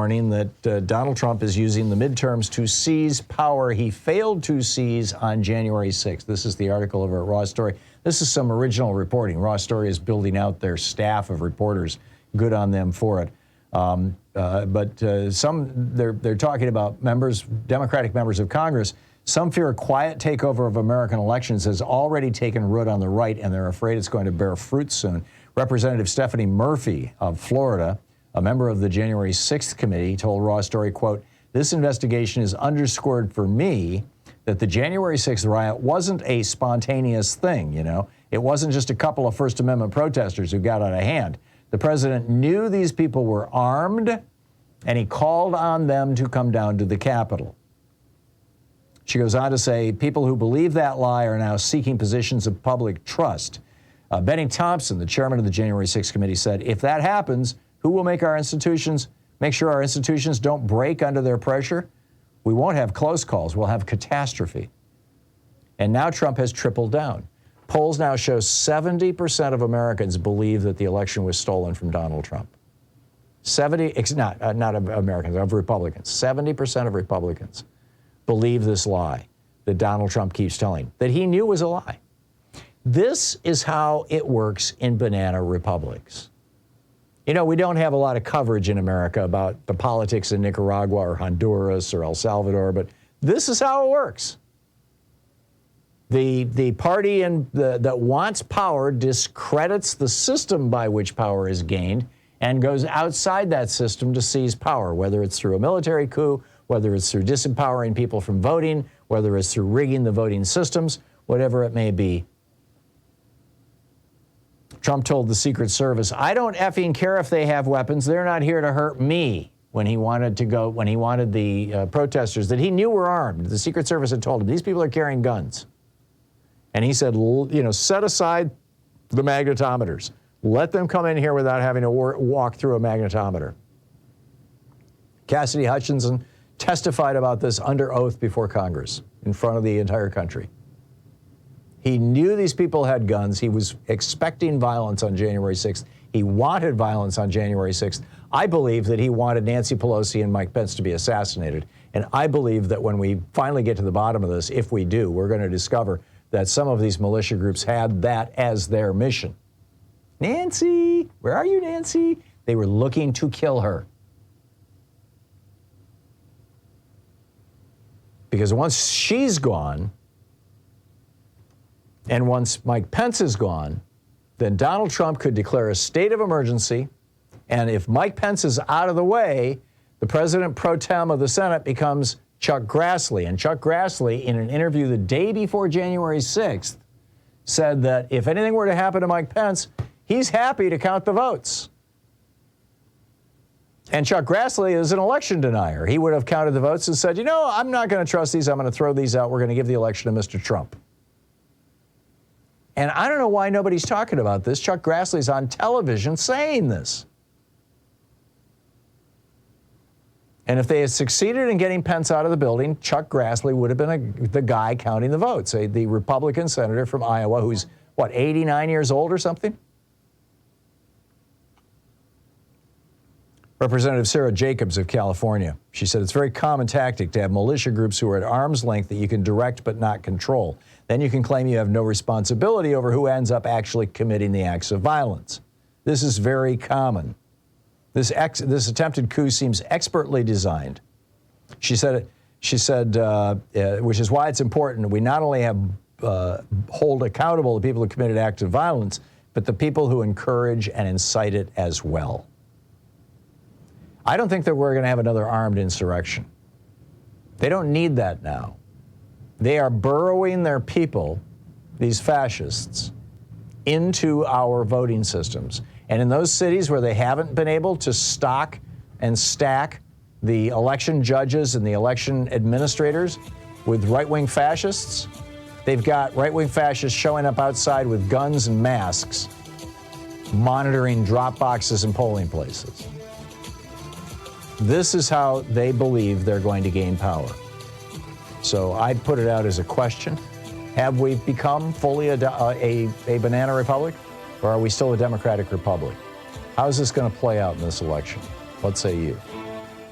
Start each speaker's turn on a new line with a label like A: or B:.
A: warning that Donald Trump is using the midterms to seize power he failed to seize on January 6th. This is the article over at Raw Story. This is some original reporting. Raw Story is building out their staff of reporters. Good on them for it. They're talking about Democratic members of Congress. Some fear a quiet takeover of American elections has already taken root on the right, and they're afraid it's going to bear fruit soon. Representative Stephanie Murphy of Florida, a member of the January 6th committee, told Raw Story, quote, "This investigation has underscored for me that the January 6th riot wasn't a spontaneous thing, you know. It wasn't just a couple of First Amendment protesters who got out of hand. The president knew these people were armed, and he called on them to come down to the Capitol." She goes on to say, people who believe that lie are now seeking positions of public trust. Benny Thompson, the chairman of the January 6th committee, said, "If that happens, who will make sure our institutions don't break under their pressure? We won't have close calls. We'll have catastrophe." And now Trump has tripled down. Polls now show 70% of Americans believe that the election was stolen from Donald Trump. Not of Americans, of Republicans. 70% of Republicans believe this lie that Donald Trump keeps telling, that he knew was a lie. This is how it works in banana republics. You know, we don't have a lot of coverage in America about the politics in Nicaragua or Honduras or El Salvador, but this is how it works. The party that wants power discredits the system by which power is gained and goes outside that system to seize power, whether it's through a military coup, whether it's through disempowering people from voting, whether it's through rigging the voting systems, whatever it may be. Trump told the Secret Service, "I don't effing care if they have weapons. They're not here to hurt me." When he wanted the protesters that he knew were armed. The Secret Service had told him, these people are carrying guns. And he said, you know, set aside the magnetometers. Let them come in here without having to walk through a magnetometer. Cassidy Hutchinson testified about this under oath before Congress in front of the entire country. He knew these people had guns. He was expecting violence on January 6th. He wanted violence on January 6th. I believe that he wanted Nancy Pelosi and Mike Pence to be assassinated. And I believe that when we finally get to the bottom of this, if we do, we're going to discover that some of these militia groups had that as their mission. Nancy, where are you, Nancy? They were looking to kill her. Because once she's gone, and once Mike Pence is gone, then Donald Trump could declare a state of emergency, and if Mike Pence is out of the way, the president pro tem of the Senate becomes Chuck Grassley. And Chuck Grassley, in an interview the day before January 6th, said that if anything were to happen to Mike Pence, he's happy to count the votes. And Chuck Grassley is an election denier. He would have counted the votes and said, you know, I'm not going to trust these. I'm going to throw these out. We're going to give the election to Mr. Trump. And I don't know why nobody's talking about this. Chuck Grassley's on television saying this. And if they had succeeded in getting Pence out of the building, Chuck Grassley would have been the guy counting the votes, the Republican senator from Iowa who's, 89 years old or something? Representative Sarah Jacobs of California. She said it's a very common tactic to have militia groups who are at arm's length that you can direct but not control. Then you can claim you have no responsibility over who ends up actually committing the acts of violence. This is very common. This attempted coup seems expertly designed. She said, which is why it's important we not only have hold accountable the people who committed acts of violence, but the people who encourage and incite it as well. I don't think that we're going to have another armed insurrection. They don't need that now. They are burrowing their people, these fascists, into our voting systems. And in those cities where they haven't been able to stock and stack the election judges and the election administrators with right-wing fascists, they've got right-wing fascists showing up outside with guns and masks, monitoring drop boxes and polling places. This is how they believe they're going to gain power. So I'd put it out as a question. Have we become fully a banana republic, or are we still a democratic republic? How is this going to play out in this election? What say you?